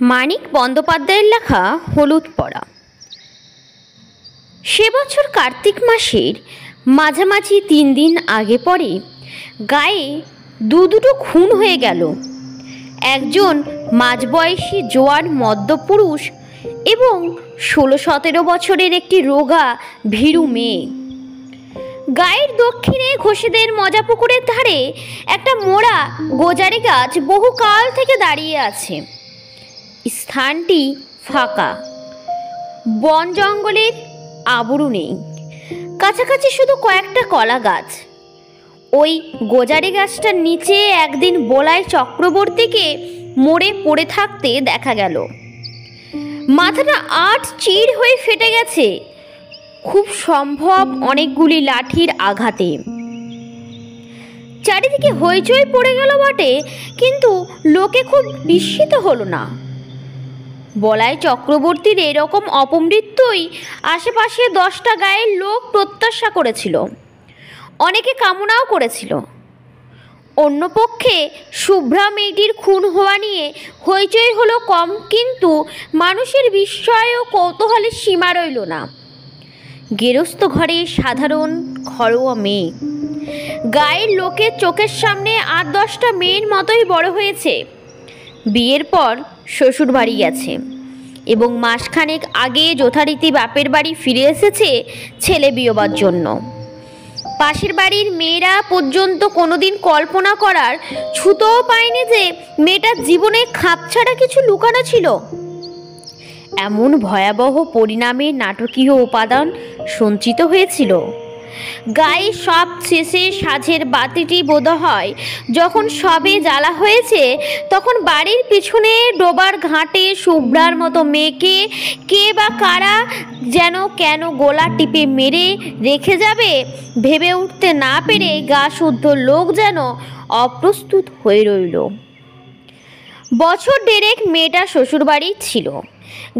মানিক বন্দ্যোপাধ্যায়ের লেখা হলুদ পড়া। সে বছর কার্তিক মাসের মাঝামাঝি 3 দিন আগে পরে গায়ে দুটো খুন হয়ে গেল। একজন মাঝবয়সী জোয়ান মদ্যপুরুষ এবং 16-17 বছরের একটি রোগা ভীরু মেয়ে। গায়ের দক্ষিণে ঘোষেদের মজাপুকুরের ধারে একটা মোড়া গোজারি গাছ বহুকাল থেকে দাঁড়িয়ে আছে। স্থানটি ফাঁকা, বন জঙ্গলের আবরু নেই, কাছাকাছি শুধু কয়েকটা কলা গাছ। ওই গোজারি গাছটার নিচে একদিন বলাই চক্রবর্তীকে মরে পড়ে থাকতে দেখা গেল। মাথাটা চিড় হয়ে ফেটে গেছে, খুব সম্ভব অনেকগুলি লাঠির আঘাতে। চারিদিকে হইচই পড়ে গেল বটে, কিন্তু লোকে খুব বিস্মিত হলো না। বলাই চক্রবর্তীর এরকম অপমৃত্যুই আশেপাশে 10টা গায়ের লোক প্রত্যাশা করেছিল, অনেকে কামনাও করেছিল। অন্যপক্ষে শুভ্রা মেয়েটির খুন হওয়া নিয়ে হইচই হলো কম, কিন্তু মানুষের বিস্ময় ও কৌতূহলের সীমা রইল না। গেরস্থ ঘরে সাধারণ ঘরোয়া মেয়ে, গায়ের লোকের চোখের সামনে 8-10টা মেয়ের মতোই বড় হয়েছে। বিয়ের পর শ্বশুর বাড়ি গেছে এবং মাসখানেক আগে যথারীতি বাপের বাড়ি ফিরে এসেছে ছেলে বিয়োবার জন্য। পাশের বাড়ির মেয়েরা পর্যন্ত কোনোদিন কল্পনা করার ছুতোও পায়নি যে মেয়েটার জীবনে খাপছাড়া কিছু লুকানো ছিল। এমন ভয়াবহ পরিণামে নাটকীয় উপাদান সঞ্চিত হয়েছিল। গায়ে সব শেষে সাঁঝের বাতিটি বোধ হয় যখন সবে জ্বালা হয়েছে, তখন বাড়ির পিছনে ডোবার ঘাটে শুভ্রার মতো মেয়েকে কে বা কারা যেন কেন গোলা টিপে মেরে রেখে যাবে ভেবে উঠতে না পেরে গা শুদ্ধ লোক যেন অপ্রস্তুত হয়ে রইল। বছর 1.5 মেয়েটা শ্বশুরবাড়ি ছিল,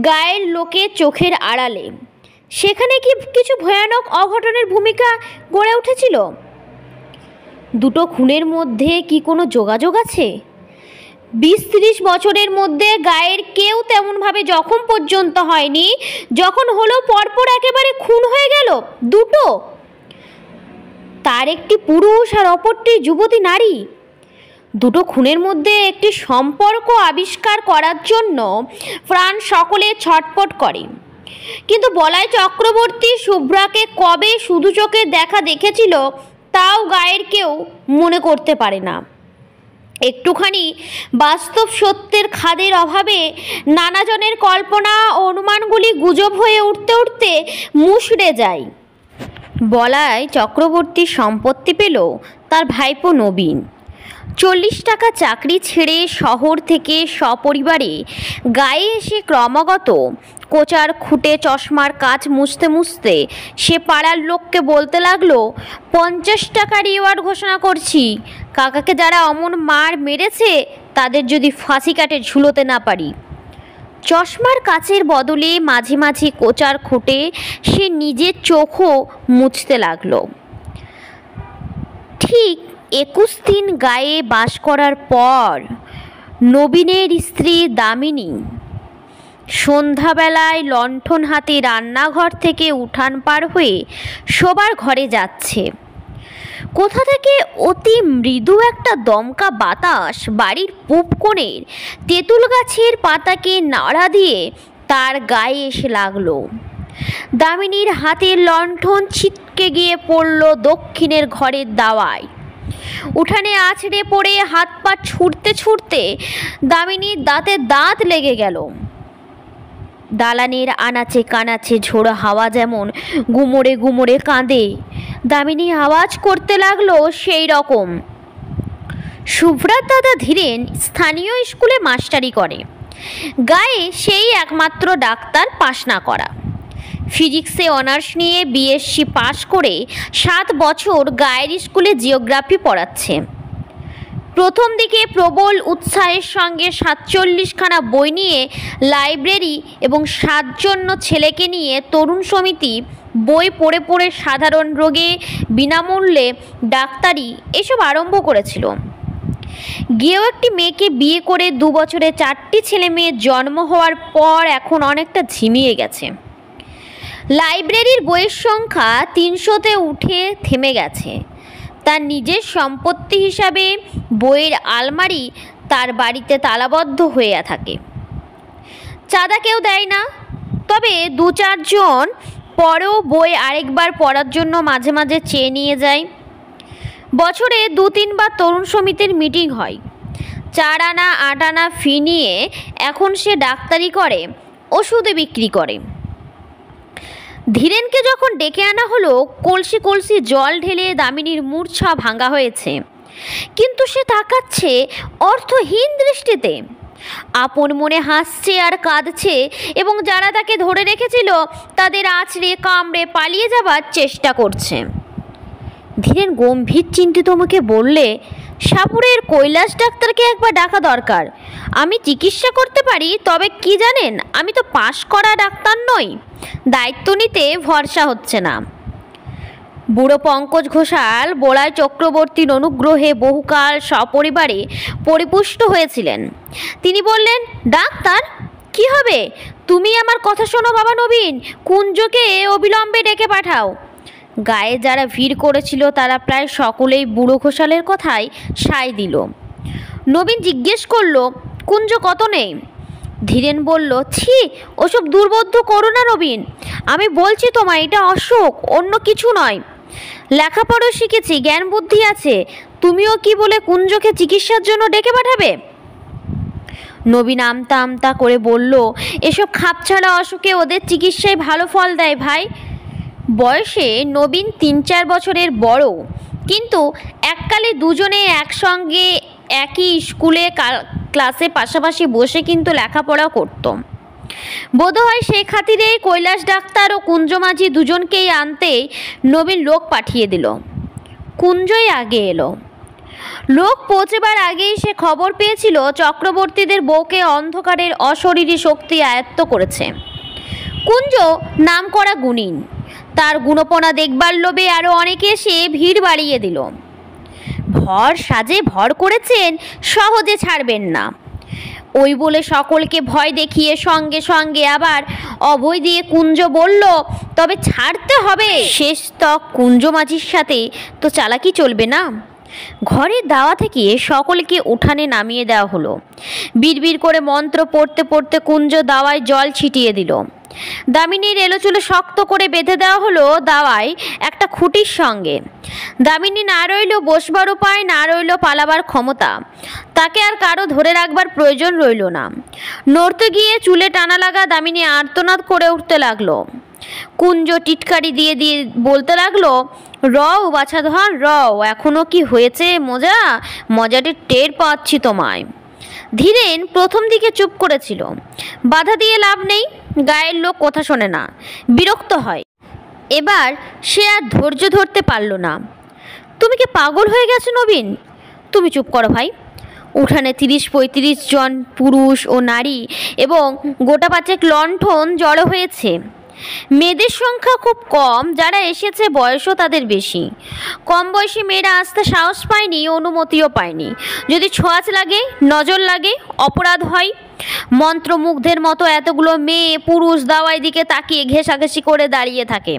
গায়ের লোকে চোখের আড়ালে। সেখানে কি কিছু ভয়ানক অঘটনের ভূমিকা গড়ে উঠেছিল? দুটো খুনের মধ্যে কি কোনো যোগাযোগ আছে? 20-30 বছরের মধ্যে গায়ের কেউ তেমনভাবে জখম পর্যন্ত হয়নি, যখন হলো পরপর একেবারে খুন হয়ে গেল দুটো। তার একটি পুরুষ আর অপরটি যুবতী নারী। দুটো খুনের মধ্যে একটি সম্পর্ক আবিষ্কার করার জন্য প্রাণ সকলে ছটফট করে, কিন্তু বলাই চক্রবর্তী শুভ্রাকে কবে শুধু চোখে দেখা দেখেছিল তাও গায়ের কেউ মনে করতে পারে না। একটুখানি বাস্তব সত্যের খাদের অভাবে নানাজনের কল্পনা ও অনুমানগুলি গুজব হয়ে উঠতে উঠতে মুষড়ে যায়। বলাই চক্রবর্তী সম্পত্তি পেল তার ভাইপো নবীন। 40 টাকা চাকরি ছেড়ে শহর থেকে সপরিবারে গায়ে এসে ক্রমাগত কোচার খুঁটে চশমার কাচ মুছতে মুছতে সে পাড়ার লোককে বলতে লাগলো, 50 টাকা রিওয়ার্ড ঘোষণা করছি, কাকাকে যারা অমন মার মেরেছে তাদের যদি ফাঁসি কাটে ঝুলোতে না পারি। চশমার কাচের বদলে মাঝে মাঝে কোচার খুঁটে সে নিজের চোখও মুছতে লাগলো। ঠিক 21 দিন গায়ে বাস করার পর নবীনের স্ত্রী দামিনী সন্ধ্যাবেলায় লণ্ঠন হাতে রান্নাঘর থেকে উঠান পার হয়ে শোবার ঘরে যাচ্ছে। কোথা থেকে অতি মৃদু একটা দমকা বাতাস বাড়ির পূব কোণের তেঁতুল গাছের পাতাকে নাড়া দিয়ে তার গায়ে এসে লাগলো। দামিনীর হাতের লণ্ঠন ছিটকে গিয়ে পড়ল দক্ষিণের ঘরের দাওয়ায়। উঠানে আছড়ে পড়ে হাত পা ছুটতে ছুটতে দামিনীর দাঁতে দাঁত লেগে গেল। দালানের আনাচে কানাচে ঝোড়ো হাওয়া যেমন গুমড়ে গুমড়ে কাঁদে, দামিনী আওয়াজ করতে লাগলো সেই রকম। শুভ্রার দাদা ধীরেন স্থানীয় স্কুলে মাস্টারি করে। গায়ে সেই একমাত্র ডাক্তার পাশ না করা। ফিজিক্সে অনার্স নিয়ে BSc পাশ করে 7 বছর গায়ের স্কুলে জিওগ্রাফি পড়াচ্ছে। প্রথম দিকে প্রবল উৎসাহের সঙ্গে 47খানা বই নিয়ে লাইব্রেরি এবং 7 জন ছেলেকে নিয়ে তরুণ সমিতি বই পড়ে পড়ে সাধারণ রোগে বিনামূল্যে ডাক্তারি এসব আরম্ভ করেছিল। গিয়েও একটি মেয়েকে বিয়ে করে 2 বছরে 4টি ছেলে মেয়ের জন্ম হওয়ার পর এখন অনেকটা ঝিমিয়ে গেছে। লাইব্রেরির বইয়ের সংখ্যা 300-তে উঠে থেমে গেছে। তার নিজের সম্পত্তি হিসাবে বইয়ের আলমারি তার বাড়িতে তালাবদ্ধ হয়ে থাকে। চাঁদা কেউ দেয় না, তবে 2-4 জন পরেও বই আরেকবার পড়ার জন্য মাঝে মাঝে চেয়ে নিয়ে যায়। বছরে 2-3 বার তরুণ সমিতির মিটিং হয়। 4 আনা 8 আনা ফি নিয়ে এখন সে ডাক্তারি করে, ওষুধে বিক্রি করে। ধীরেনকে যখন ডেকে আনা হলো, কলসি কলসি জল ঢেলে দামিনীর মূর্ছা ভাঙা হয়েছে, কিন্তু সে তাকাচ্ছে অর্থহীন দৃষ্টিতে। আপন মনে হাসছে আর কাঁদছে, এবং যারা তাকে ধরে রেখেছিল তাদের আছড়ে কামড়ে পালিয়ে যাবার চেষ্টা করছে। ধীরেন গম্ভীর চিন্তিত মুখে বললে, সাপুরের কৈলাস ডাক্তারকে একবার ডাকা দরকার। আমি চিকিৎসা করতে পারি, তবে কি জানেন, আমি তো পাশ করা ডাক্তার নই, দায়িত্ব নিতে ভরসা হচ্ছে না। বুড়ো পঙ্কজ ঘোষাল বলাই চক্রবর্তীর অনুগ্রহে বহুকাল সপরিবারে পরিপুষ্ট হয়েছিলেন। তিনি বললেন, ডাক্তার কি হবে? তুমি আমার কথা শোনো বাবা নবীন, কুঞ্জকে অবিলম্বে ডেকে পাঠাও। গায়ে যারা ভিড় করেছিল তারা প্রায় সকলেই বুড়ো ঘোষালের কথায় সায় দিল। নবীন জিজ্ঞেস করল, কুঞ্জ কত নেই? ধীরেন বলল, ছি, ওসব দুর্বোধ্য করো না নবীন। আমি বলছি তোমায়, এটা অসুখ, অন্য কিছু নয়। লেখাপড়া শিখেছি, জ্ঞান বুদ্ধি আছে, তুমিও কি বলে কুঞ্জকে চিকিৎসার জন্য ডেকে পাঠাবে? নবীন আমতা আমতা করে বলল, এসব খাপছাড়া অসুখে ওদের চিকিৎসায় ভালো ফল দেয় ভাই। বয়সে নবীন 3-4 বছরের বড়, কিন্তু এককালে দুজনে একসঙ্গে একই স্কুলে ক্লাসে পাশাপাশি বসে কিন্তু লেখাপড়া করত। বোধহয় সে খাতিরে কৈলাস ডাক্তার ও কুঞ্জ মাঝি দুজনকেই আনতে নবীন লোক পাঠিয়ে দিল। কুঞ্জই আগে এলো। লোক পৌঁছবার আগেই সে খবর পেয়েছিল চক্রবর্তীদের বউকে অন্ধকারের অশরীরী শক্তি আয়ত্ত করেছে। কুঞ্জ নামকরা গুণিন, তার গুণপনা দেখবার লোভে আরও অনেকে এসে ভিড় বাড়িয়ে দিল। ভর সাজে ভর করেছেন, সহজে ছাড়বেন না, ওই বলে সকলকে ভয় দেখিয়ে সঙ্গে সঙ্গে আবার অভয় দিয়ে কুঞ্জ বলল, তবে ছাড়তে হবে। শেষ তক কুঞ্জ মাঝির সাথে তো চালাকি চলবে না। ঘরের দাওয়া থেকে সকলকে উঠানে নামিয়ে দেওয়া হলো। বিড়বিড় করে মন্ত্র পড়তে পড়তে কুঞ্জ দাওয়ায় জল ছিটিয়ে দিল। দামিনীর এলোচুলো শক্ত করে বেঁধে দেওয়া হলো দাওয়ায় একটা খুঁটির সঙ্গে। দামিনী না রইল বসবার উপায়, না রইল পালাবার ক্ষমতা, তাকে আর কারো ধরে রাখবার প্রয়োজন রইল না। নড়তে গিয়ে চুলে টানা লাগা দামিনী আর্তনাদ করে উঠতে লাগলো। কুঞ্জ টিটকারি দিয়ে দিয়ে বলতে লাগলো, রও বাছাধন রও, এখনো কি হয়েছে মজা? মজাটি টের পাচ্ছি তোমায়। ধীরেন প্রথম দিকে চুপ করেছিল। বাধা দিয়ে লাভ নেই, গায়ের লোক কথা শোনে না, বিরক্ত হয়। এবার সে আর ধৈর্য ধরতে পারল না। তুমি কি পাগল হয়ে গেছো নবীন? তুমি চুপ করো ভাই। উঠানে 30-35 জন পুরুষ ও নারী এবং গোটা 5 লণ্ঠন জড়ো হয়েছে। মেয়েদের সংখ্যা খুব কম, যারা এসেছে বয়সও তাদের বেশি। কম বয়সী মেয়েরা আসতে সাহস পায়নি, অনুমতিও পায়নি। যদি ছোঁয়াচ লাগে, নজর লাগে, অপরাধ হয়। মন্ত্রমুগ্ধের মতো এতগুলো মেয়ে পুরুষ দাওয়াই দিকে তাকিয়ে ঘেঁষাঘেঁষি করে দাঁড়িয়ে থাকে।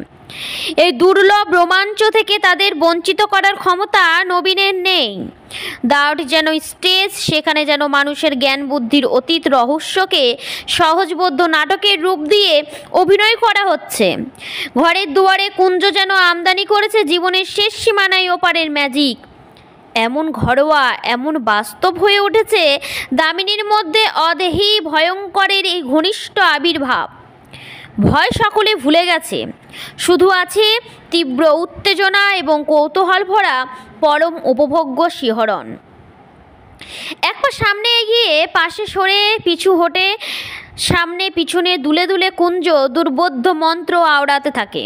এই দুর্লভ রোমাঞ্চ থেকে তাদের বঞ্চিত করার ক্ষমতা নবীনের নেই। দাওয়াটি যেন স্টেজ, সেখানে যেন মানুষের জ্ঞান বুদ্ধির অতীত রহস্যকে সহজবোধ্য নাটকের রূপ দিয়ে অভিনয় করা হচ্ছে। ঘরের দুয়ারে কুঞ্জ যেন আমদানি করেছে জীবনের শেষ সীমানায় ওপারের ম্যাজিক। এমন ঘরোয়া, এমন বাস্তব হয়ে উঠেছে দামিনীর মধ্যে অদেহী ভয়ঙ্করের এই ঘনিষ্ঠ আবির্ভাব। ভয় সকলে ভুলে গেছে, শুধু আছে তীব্র উত্তেজনা এবং কৌতূহল ভরা পরম উপভোগ্য শিহরণ। এক পা সামনে এগিয়ে পাশে সরে পিছু হটে সামনে পিছনে দুলে দুলে কুঞ্জ দুর্বোধ্য মন্ত্র আওড়াতে থাকে।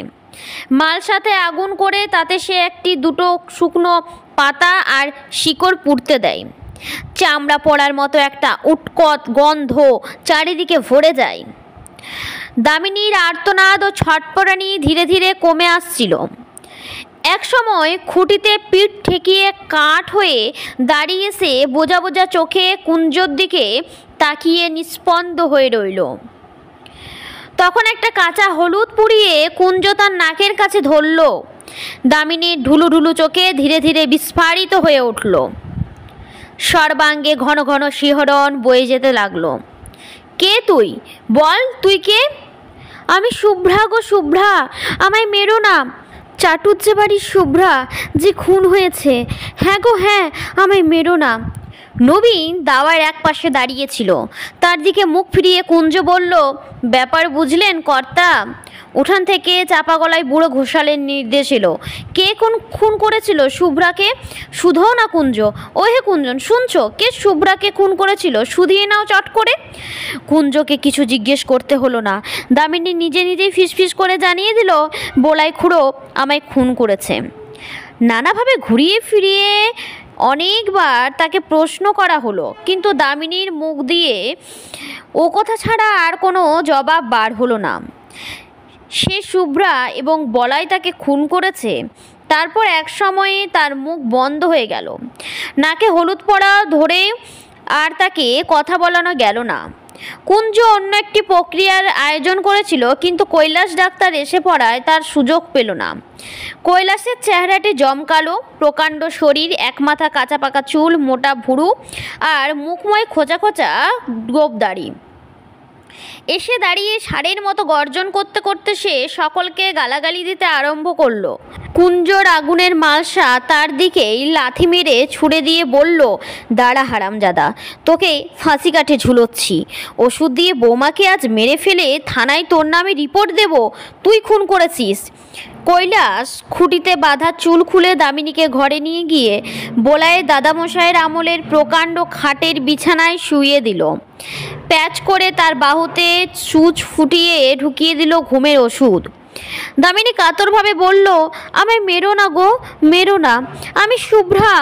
মালসাতে আগুন করে তাতে সে 1-2 শুকনো পাতা আর শিকড় পুড়তে দেয়। চামড়া পড়ার মতো একটা উৎকট গন্ধ চারিদিকে ভরে যায়। দামিনীর আর্তনাদ ও ছটপটানি ধীরে ধীরে কমে আসছিল। এক সময় খুঁটিতে পিঠ ঠেকিয়ে কাঠ হয়ে দাঁড়িয়ে সে বোঝা বোঝা চোখে কুঞ্জর দিকে তাকিয়ে নিস্পন্দ হয়ে রইল। তখন একটা কাঁচা হলুদ পুড়িয়ে কুঞ্জ তার নাকের কাছে ধরল। দামিনীর ঢুলু ঢুলু চোখে ধীরে ধীরে বিস্ফারিত হয়ে উঠল। সর্বাঙ্গে ঘন ঘন শিহরণ বয়ে যেতে লাগলো। কে তুই? বল, তুই কে? আমি শুভ্রা গো, শুভ্রা, আমায় মেরো না। চাটুজ্জে বাড়ির শুভ্রা, যে খুন হয়েছে। হ্যাঁ গো হ্যাঁ, আমায় মেরো না। নবীন দাওয়ার এক পাশে দাঁড়িয়েছিল। তার দিকে মুখ ফিরিয়ে কুঞ্জ বলল, ব্যাপার বুঝলেন কর্তা? উঠান থেকে চাপা গলায় বুড়ো ঘোষালের নির্দেশ এলো। কে খুন করেছিল শুভ্রাকে? শুধোও না কুঞ্জ। ও হে কুঞ্জন, শুনছো? কে শুভ্রাকে খুন করেছিল? শুধিয়ে নাও চট করে। কুঞ্জকে কিছু জিজ্ঞেস করতে হলো না। দামিনী নিজে নিজেই ফিসফিস করে জানিয়ে দিল, বোলাই খুড়ো আমায় খুন করেছে। নানাভাবে ঘুরিয়ে ফিরিয়ে অনেকবার তাকে প্রশ্ন করা হলো, কিন্তু দামিনীর মুখ দিয়ে ও কথা ছাড়া আর কোনো জবাব বার হলো না। সে শুভ্রা এবং বলাই তাকে খুন করেছে। তারপর এক সময়ে তার মুখ বন্ধ হয়ে গেল। নাকে হলুদ পড়া ধরে আর তাকে কথা বলানো গেল না। কুঞ্জ অন্য একটি প্রক্রিয়ার আয়োজন করেছিল, কিন্তু কৈলাস ডাক্তার এসে পড়ায় তার সুযোগ পেল না। কৈলাসের চেহারাটি জমকালো, প্রকাণ্ড শরীর, এক মাথা কাঁচা পাকা চুল, মোটা ভুরু আর মুখময় খোঁচা খোঁচা গোঁফদাড়ি। এসে দাঁড়িয়ে ষাঁড়ের মতো গর্জন করতে করতে সে সকলকে গালাগালি দিতে আরম্ভ করলো। কুঞ্জর আগুনের মালসা তার দিকেই লাথি মেরে ছুড়ে দিয়ে বলল, দাঁড়া হারামজাদা, তোকে ফাঁসি কাঠে ঝুলোচ্ছি। ওষুধ দিয়ে বৌমাকে আজ মেরে ফেলে থানায় তোর নামে রিপোর্ট দেব তুই খুন করেছিস। কৈলাস খুঁটিতে বাঁধা চুল খুলে দামিনীকে ঘরে নিয়ে গিয়ে বোলায়ের দাদামশাইয়ের আমলের প্রকাণ্ড খাটের বিছানায় শুইয়ে দিল। প্যাচ করে তার বাহুতে সূচ ফুটিয়ে ঢুকিয়ে দিল ঘুমের ওষুধ। দামিনী কাতরভাবে বলল, আমায় মেরো না গো, মেরো না, আমি শুভ্রা,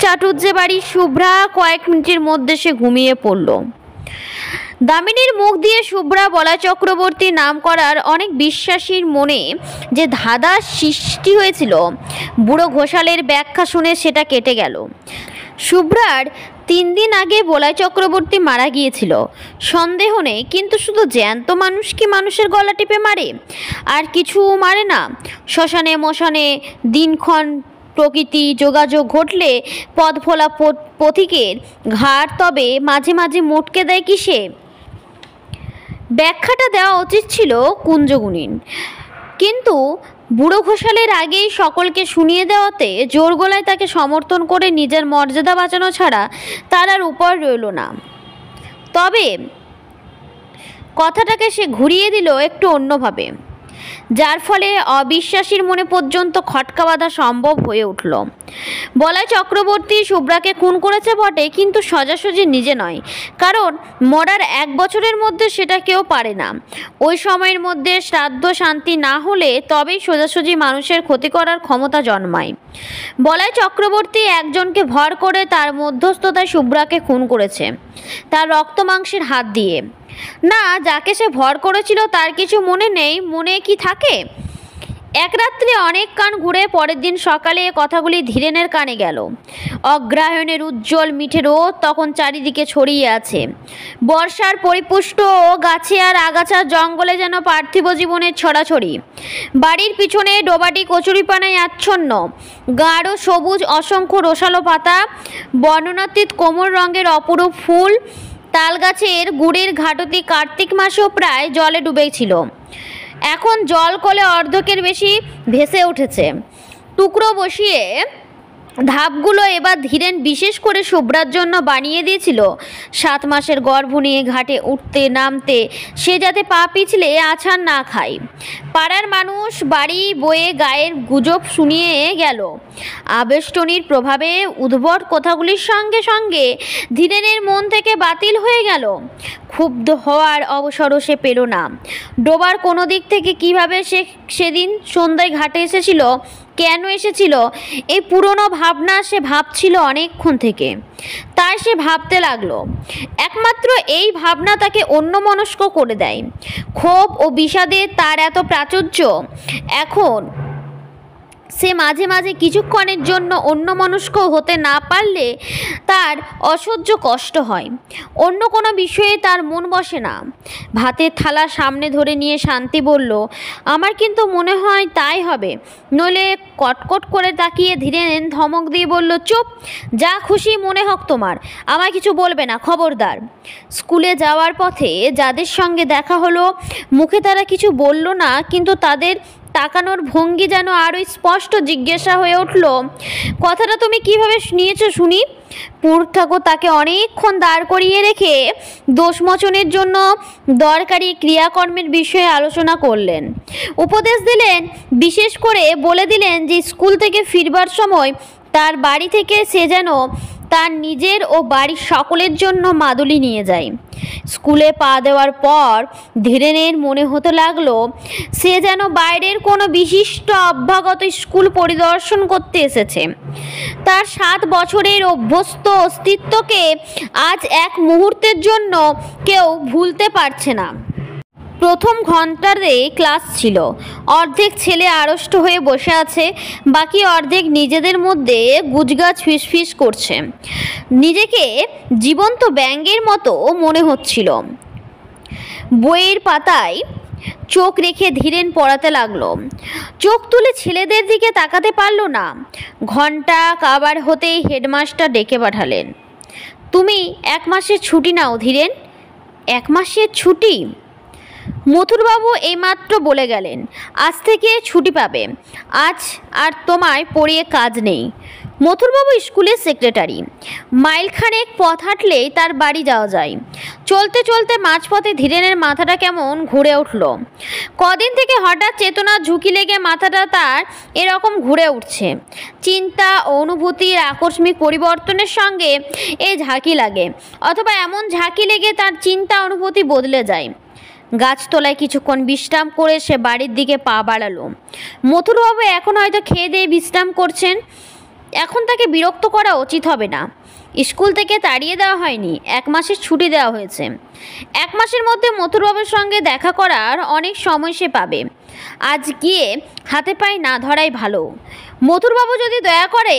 চাটুজ্জে বাড়ির শুভ্রা। কয়েক মিনিটের মধ্যে সে ঘুমিয়ে পড়ল। দামিনীর মুখ দিয়ে শুভ্রা বলাই চক্রবর্তী নাম করার অনেক বিশ্বাসীর মনে যে ধাঁধা সৃষ্টি হয়েছিল, বুড়ো ঘোষালের ব্যাখ্যা শুনে সেটা কেটে গেল। শুভ্রার 3 দিন আগে বলাই চক্রবর্তী মারা গিয়েছিল, সন্দেহ নেই, কিন্তু শুধু জ্যান্ত মানুষ কি মানুষের গলা টিপে মারে? আর কিছু মারে না? শ্মশানে মশানে দিনক্ষণ প্রকৃতি যোগাযোগ ঘটলে পদফোলা পথিকের ঘাড় তবে মাঝে মাঝে মোটকে দেয় কিসে? ব্যাখ্যাটা দেওয়া উচিত ছিল কুঞ্জগুণীন, কিন্তু বুড়ো ঘোষালের আগেই সকলকে শুনিয়ে দেওয়াতে জোর গলায় তাকে সমর্থন করে নিজের মর্যাদা বাঁচানো ছাড়া তার আর উপায় রইল না। তবে কথাটাকে সে ঘুরিয়ে দিল একটু অন্যভাবে, যার ফলে অবিশ্বাসীর মনে পর্যন্ত খটকা বাঁধা সম্ভব হয়ে উঠল। বলাই চক্রবর্তী শুভ্রাকে খুন করেছে বটে, কিন্তু সোজাসুজি নিজে নয়, কারণ মরার 1 বছরের মধ্যে সেটা কেউ পারে না। ওই সময়ের মধ্যে শ্রাদ্ধ শান্তি না হলে তবেই সোজাসুজি মানুষের ক্ষতি করার ক্ষমতা জন্মায়। বলাই চক্রবর্তী একজনকে ভর করে তার মধ্যস্থতায় শুভ্রাকে খুন করেছে, তার রক্ত মাংসের হাত দিয়ে। না, যাকে সে ভর করেছিল তার কিছু মনে নেই, মনে কি থাকে? এক রাত্রে অনেক কান ঘুরে পরের দিন সকালে কথাগুলি ধীরেনের কানে গেল। অগ্রহায়ণের উজ্জ্বল মিঠে রোদ তখন চারিদিকে ছড়িয়ে আছে। বর্ষার পরিপুষ্ট গাছে আর আগাছার জঙ্গলে যেন পার্থিব জীবনের ছড়াছড়ি। বাড়ির পিছনে ডোবাটি কচুরিপানায় আচ্ছন্ন, গাঢ় সবুজ অসংখ্য রসালো পাতা, বর্ণনাতীত কোমল রঙের অপরূপ ফুল। তালগাছের গুড়ের ঘাটতি কার্তিক মাসেও প্রায় জলে ডুবেছিল, এখন জল কলে অর্ধেকের বেশি ভেসে উঠেছে। টুকরো বসিয়ে ধাপগুলো এবার ধীরেন বিশেষ করে শুভ্রার জন্য বানিয়ে দিয়েছিল 7 মাসের গর্ভ নিয়ে ঘাটে উঠতে নামতে, সে যাতে পা পিছলে আছাড় না খায়। পাড়ার মানুষ বাড়ি বয়ে গায়ের গুজব শুনিয়ে গেল। আবেষ্টনীর প্রভাবে উদ্ভট কথাগুলির সঙ্গে সঙ্গে ধীরেনের মন থেকে বাতিল হয়ে গেল। ক্ষুব্ধ হওয়ার অবসরও সে পেল না। ডোবার কোনো দিক থেকে কিভাবে সে সেদিন সন্ধ্যায় ঘাটে এসেছিল, কেন এসেছিল, এই পুরনো ভাবনা সে ভাবছিল অনেকক্ষণ থেকে। তাই সে ভাবতে লাগলো। একমাত্র এই ভাবনা তাকে অন্যমনস্ক করে দেয়। ক্ষোভ ও বিষাদে তার এত প্রাচুর্য। এখন সে মাঝে মাঝে কিছুক্ষণের জন্য অন্যমনস্ক হতে না পারলে তার অসহ্য কষ্ট হয়। অন্য কোনো বিষয়ে তার মন বসে না। ভাতের থালা সামনে ধরে নিয়ে শান্তি বলল, আমার কিন্তু মনে হয় তাই হবে। নইলে কটকট করে তাকিয়ে ধীরেন ধমক দিয়ে বলল, চুপ, যা খুশি মনে হোক তোমার, আমায় কিছু বলবে না, খবরদার। স্কুলে যাওয়ার পথে যাদের সঙ্গে দেখা হলো মুখে তারা কিছু বলল না, কিন্তু তাদের তাকানোর ভঙ্গি যেন আরও স্পষ্ট জিজ্ঞাসা হয়ে উঠল, কথাটা তুমি কিভাবে নিয়েছো শুনি? পুর ঠাকুর তাকে অনেকক্ষণ দাঁড় করিয়ে রেখে দোষমোচনের জন্য দরকারি ক্রিয়াকর্মের বিষয়ে আলোচনা করলেন, উপদেশ দিলেন। বিশেষ করে বলে দিলেন যে স্কুল থেকে ফিরবার সময় তার বাড়ি থেকে সে যেন তার নিজের ও বাড়ির সকলের জন্য মাদুলি নিয়ে যায়। স্কুলে পা দেওয়ার পর ধীরেনের মনে হতে লাগলো সে যেন বাইরের কোনো বিশিষ্ট অভ্যাগত স্কুল পরিদর্শন করতে এসেছে। তার 7 বছরের অভ্যস্ত অস্তিত্বকে আজ এক মুহূর্তের জন্য কেউ ভুলতে পারছে না। প্রথম ঘন্টারে ক্লাস ছিল। অর্ধেক ছেলে আড়ষ্ট হয়ে বসে আছে, বাকি অর্ধেক নিজেদের মধ্যে গুজগাছ ফিসফিস করছে। নিজেকে জীবন্ত ব্যাঙের মতো মনে হচ্ছিল। বইয়ের পাতায় চোখ রেখে ধীরেন পড়াতে লাগলো। চোখ তুলে ছেলেদের দিকে তাকাতে পারল না। ঘন্টা কাবার হতেই হেডমাস্টার ডেকে পাঠালেন, তুমি 1 মাসের ছুটি নাও ধীরেন। 1 মাসের ছুটি? মথুরবাবু এইমাত্র বলে গেলেন আজ থেকে ছুটি পাবে। আজ আর তোমায় পড়িয়ে কাজ নেই। মথুরবাবু স্কুলের সেক্রেটারি। মাইলখানেক পথ হাঁটলেই তার বাড়ি যাওয়া যায়। চলতে চলতে মাঝপথে ধীরেনের মাথাটা কেমন ঘুরে উঠল। কদিন থেকে হঠাৎ চেতনার ঝুঁকি লেগে মাথাটা তার এরকম ঘুরে উঠছে। চিন্তা ও অনুভূতির আকস্মিক পরিবর্তনের সঙ্গে এই ঝাঁকি লাগে, অথবা এমন ঝাঁকি লেগে তার চিন্তা অনুভূতি বদলে যায়। গাছতলায় কিছুক্ষণ বিশ্রাম করে সে বাড়ির দিকে পা বাড়ালো। মথুরবাবু এখন হয়তো খেয়ে দিয়ে বিশ্রাম করছেন। এখন তাকে বিরক্ত করা উচিত হবে না। স্কুল থেকে তাড়িয়ে দেওয়া হয়নি, 1 মাসের ছুটি দেওয়া হয়েছে। 1 মাসের মধ্যে মথুরবাবুর সঙ্গে দেখা করার অনেক সময় সে পাবে। আজ গিয়ে হাতে পায়ে না ধরাই ভালো। মথুরবাবু যদি দয়া করে,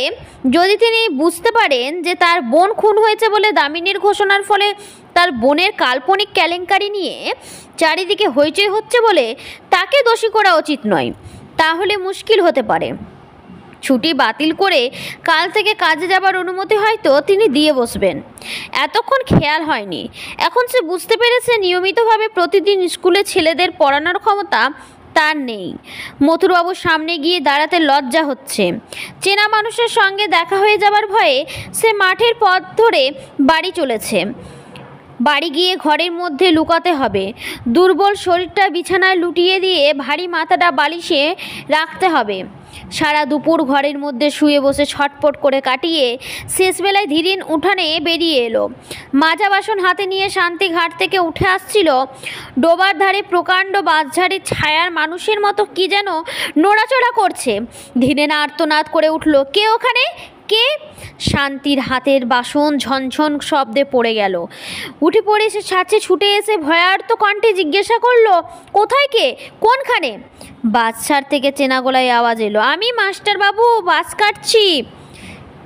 যদি তিনি বুঝতে পারেন যে তার বোন খুন হয়েছে বলে দামিনীর ঘোষণার ফলে তার বোনের কাল্পনিক কেলেঙ্কারি নিয়ে চারিদিকে হইচই হচ্ছে বলে তাকে দোষী করা উচিত নয়, তাহলে মুশকিল হতে পারে। ছুটি বাতিল করে কাল থেকে কাজে যাবার অনুমতি হয়তো তিনি দিয়ে বসবেন। এতক্ষণ খেয়াল হয়নি। এখন সে বুঝতে পেরেছে নিয়মিতভাবে প্রতিদিন স্কুলে ছেলেদের পড়ানোর ক্ষমতা তার নেই। মথুরবাবুর সামনে গিয়ে দাঁড়াতে লজ্জা হচ্ছে। চেনা মানুষের সঙ্গে দেখা হয়ে যাবার ভয়ে সে মাঠের পথ ধরে বাড়ি চলেছে। বাড়ি গিয়ে ঘরের মধ্যে লুকাতে হবে। দুর্বল শরীরটা বিছানায় লুটিয়ে দিয়ে ভারী মাথাটা বালিশে রাখতে হবে। সারা দুপুর ঘরের মধ্যে শুয়ে বসে ছটপট করে কাটিয়ে শেষবেলায় ধীরেন উঠানে বেরিয়ে এলো। মাজা বাসন হাতে নিয়ে শান্তি ঘাট থেকে উঠে আসছিল। ডোবার ধারে প্রকাণ্ড বাঁশঝাড়ের ছায়ার মানুষের মতো কি যেন নড়াচড়া করছে। ধীরেন আর্তনাদ করে উঠল, কে ওখানে, কে? শান্তির হাতের বাসন ঝনঝন শব্দে পড়ে গেল। উঠে পড়ে সে ছাঁচে ছুটে এসে ভয়ার্ত কণ্ঠে জিজ্ঞাসা করলো, কোথায় কে, কোনখানে? বাস ছাড় থেকে চেনা গলায় আওয়াজ এলো, আমি মাস্টারবাবু, বাস কাটছি।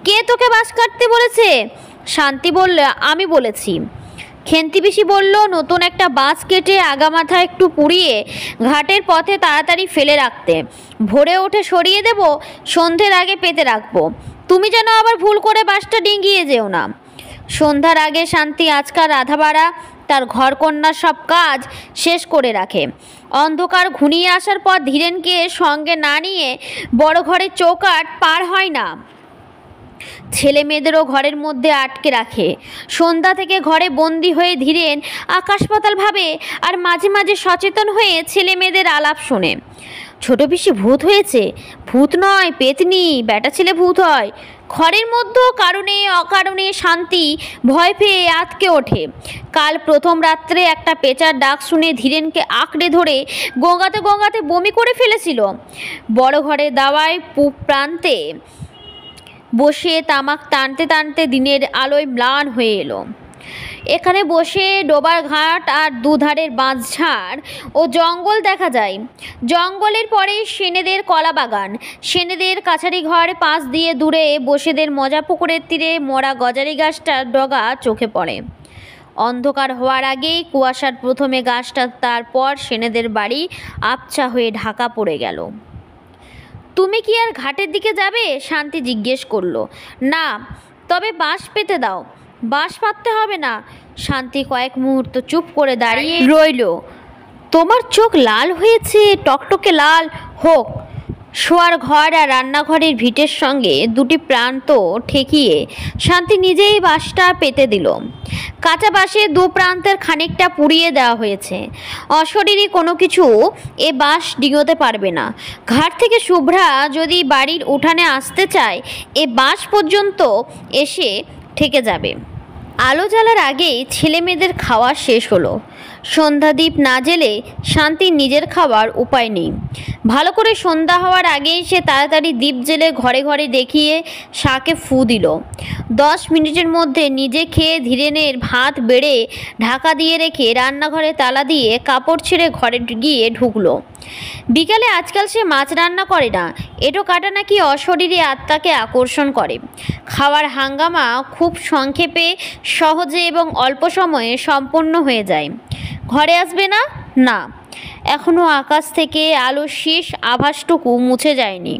কে তোকে বাস কাটতে বলেছে? শান্তি বলল, আমি বলেছি। খেন্তি পিসি বলল, নতুন একটা বাস কেটে আগামাথা একটু পুড়িয়ে ঘাটের পথে তাড়াতাড়ি ফেলে রাখতে। ভোরে উঠে সরিয়ে দেব, সন্ধ্যের আগে পেতে রাখবো। তুমি যেন আবার ভুল করে বাসটা ডিঙিয়ে যেও না। সন্ধ্যার আগে শান্তি আজকাল রাধাবাড়া তার ঘরকন্যার সব কাজ শেষ করে রাখে। অন্ধকার ঘনিয়ে আসার পর ধীরেনকে সঙ্গে না নিয়ে বড় ঘরের চৌকাঠ পার হয় না। ছেলে মেয়েদেরও ঘরের মধ্যে আটকে রাখে। সন্ধ্যা থেকে ঘরে বন্দি হয়ে ধীরেন আকাশ পাতাল ভাবে, আর মাঝে মাঝে সচেতন হয়ে ছেলে মেয়েদের আলাপ শোনে। ছোট পিসি ভূত হয়েছে। ভূত নয়, পেতনি, বেটা ছেলে ভূত হয়। ঘরের মধ্যেও কারণে অকারণে শান্তি ভয় পেয়ে আতকে ওঠে। কাল প্রথম রাত্রে একটা পেঁচার ডাক শুনে ধীরেনকে আঁকড়ে ধরে গোঙাতে গোঙাতে বমি করে ফেলেছিল। বড় ঘরে দাওয়ায় পূব প্রান্তে বসে তামাক টানতে টানতে দিনের আলোয় ম্লান হয়ে এলো। এখানে বসে ডোবার ঘাট আর দুধারের বাঁশঝাড় ও জঙ্গল দেখা যায়। জঙ্গলের পরে সেনেদের কলা বাগান, সেনেদের কাছারি ঘর পাশ দিয়ে দূরে বসেদের মজা পুকুরের তীরে মরা গজারি গাছটার ডগা চোখে পড়ে। অন্ধকার হওয়ার আগেই কুয়াশার প্রথমে গাছটা, তারপর সেনেদের বাড়ি আবছা হয়ে ঢাকা পড়ে গেল। তুমি কি আর ঘাটের দিকে যাবে? শান্তি জিজ্ঞেস করলো। না, তবে বাঁশ পেতে দাও। বাঁশ পাততে হবে না। শান্তি কয়েক মুহূর্ত চুপ করে দাঁড়িয়ে রইল। তোমার চোখ লাল হয়েছে, টকটকে লাল হোক। শোয়ার ঘর আর রান্নাঘরের ভিটের সঙ্গে দুটি প্রান্ত ঠেকিয়ে শান্তি নিজেই বাঁশটা পেতে দিল। কাঁচা বাঁশে দু প্রান্তের খানিকটা পুড়িয়ে দেওয়া হয়েছে। অশরীরী কোনো কিছু এ বাঁশ ডিঙোতে পারবে না। ঘাট থেকে শুভ্রা যদি বাড়ির উঠানে আসতে চায়, এ বাঁশ পর্যন্ত এসে ঠেকে যাবে। আলো জ্বালার আগেই ছেলে মেয়েদের খাওয়া শেষ হলো। সন্ধ্যাদীপ না জেলে শান্তির নিজের খাওয়ার উপায় নেই। ভালো করে সন্ধ্যা হওয়ার আগেই সে তাড়াতাড়ি দ্বীপ জেলে ঘরে ঘরে দেখিয়ে শাকে ফু দিল। 10 মিনিটের মধ্যে নিজে খেয়ে ধীরেনের ভাত বেড়ে ঢাকা দিয়ে রেখে রান্নাঘরে তালা দিয়ে কাপড় ছেড়ে ঘরে গিয়ে ঢুকলো। বিকালে আজকাল সে মাছ রান্না করে না। এঁটো কাটা নাকি অশরীরী আত্মাকে আকর্ষণ করে। খাওয়ার হাঙ্গামা খুব সংক্ষেপে, সহজে এবং অল্প সময়ে সম্পন্ন হয়ে যায়। ঘরে আসবে না? না, এখনও আকাশ থেকে আলোর শেষ আভাসটুকু মুছে যায়নি।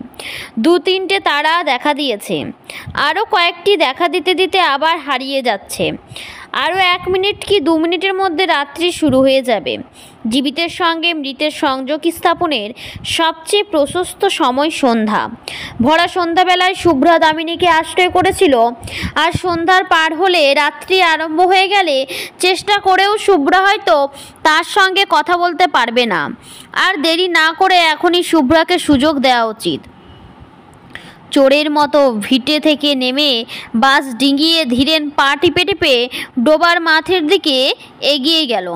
2-3টে তারা দেখা দিয়েছে, আরও কয়েকটি দেখা দিতে দিতে আবার হারিয়ে যাচ্ছে। আরও 1 মিনিট কি 2 মিনিটের মধ্যে রাত্রি শুরু হয়ে যাবে। জীবিতের সঙ্গে মৃতের সংযোগ স্থাপনের সবচেয়ে প্রশস্ত সময় সন্ধ্যা। ভরা সন্ধ্যাবেলায় শুভ্রা দামিনীকে আশ্রয় করেছিল, আর সন্ধ্যার পার হলে রাত্রি আরম্ভ হয়ে গেলে চেষ্টা করেও শুভ্রা হয়তো তার সঙ্গে কথা বলতে পারবে না। আর দেরি না করে এখনই শুভ্রাকে সুযোগ দেওয়া উচিত। চোরের মতো ভিটে থেকে নেমে বাস ডিঙিয়ে ধীরেন পা টিপে টিপে ডোবার মাঠের দিকে এগিয়ে গেল।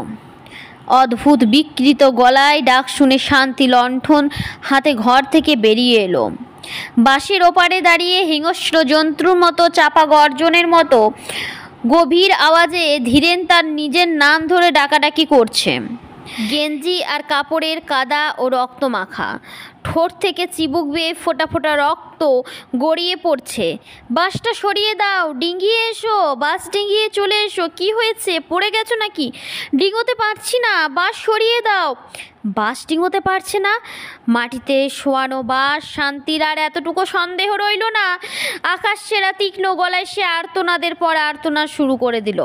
অদ্ভুত বিকৃত গলায় ডাক শুনে শান্তি লণ্ঠন হাতে ঘর থেকে বেরিয়ে এলো। বাঁশের ওপারে দাঁড়িয়ে হিংস্র জন্তুর মতো চাপা গর্জনের মতো গভীর আওয়াজে ধীরেন তার নিজের নাম ধরে ডাকাডাকি করছে। গেঞ্জি আর কাপড়ের কাদা ও রক্ত মাখা, ঠোঁট থেকে চিবুক বেয়ে ফোঁটা ফোঁটা রক্ত গড়িয়ে পড়ছে। বাসটা সরিয়ে দাও, ডিঙিয়ে এসো, বাস ডিঙিয়ে চলে এসো। কি হয়েছে? পড়ে গেছো নাকি? ডিঙোতে পারছি না, বাস সরিয়ে দাও। বাস ডিঙোতে পারছে না? মাটিতে শোয়ানো বাস। শান্তির আর এতটুকু সন্দেহ রইল না। আকাশ ছেঁড়া তীক্ষ্ণ গলায় সে আর্তনাদের পর আর্তনাদ শুরু করে দিল।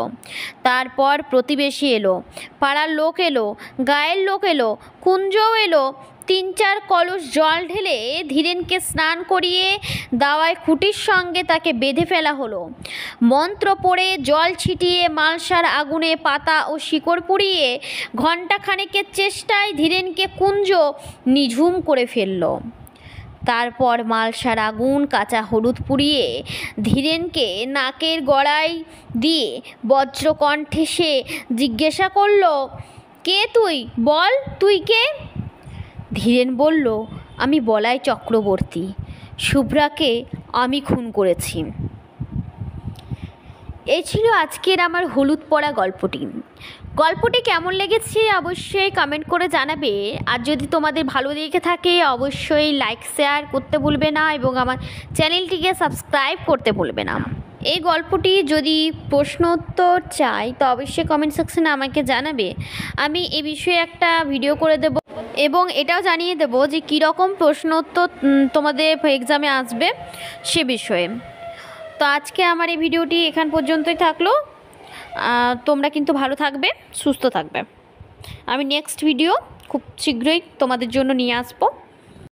তারপর প্রতিবেশী এলো, পাড়ার লোক এলো, গায়ের লোক এলো, কুঞ্জও এলো। 3-4 কলস জল ঢেলে ধীরেনকে স্নান করিয়ে দাওয়ায় খুঁটির সঙ্গে তাকে বেঁধে ফেলা হলো। মন্ত্র পড়ে জল ছিটিয়ে মালসার আগুনে পাতা ও শিকড় পুড়িয়ে ঘণ্টাখানেকের চেষ্টায় ধীরেনকে কুঞ্জ নিঝুম করে ফেলল। তারপর মালসার আগুন কাঁচা হলুদ পুড়িয়ে ধীরেনকে নাকের গড়ায় দিয়ে বজ্রকণ্ঠে সে জিজ্ঞাসা করল, কে তুই? বল, তুই কে? ধীরেন বলল, আমি বলাই চক্রবর্তী। শুভ্রাকে আমি খুন করেছি। এই ছিল আজকের আমার হলুদ পড়া গল্পটি। গল্পটি কেমন লেগেছে অবশ্যই কমেন্ট করে জানাবে। আর যদি তোমাদের ভালো লেগে থাকে অবশ্যই লাইক শেয়ার করতে ভুলবে না এবং আমার চ্যানেলটিকে সাবস্ক্রাইব করতে ভুলবে না। এই গল্পটি যদি প্রশ্ন উত্তর চাই তো অবশ্যই কমেন্ট সেকশনে আমাকে জানাবে। আমি এ বিষয়ে একটা ভিডিও করে দেব এবং এটাও জানিয়ে দেব যে কীরকম প্রশ্ন উত্তর তোমাদের এক্সামে আসবে সে বিষয়ে। তো আজকে আমার এই ভিডিওটি এখান পর্যন্তই থাকলো। তোমরা কিন্তু ভালো থাকবে, সুস্থ থাকবে। আমি নেক্সট ভিডিও খুব শীঘ্রই তোমাদের জন্য নিয়ে আসবো।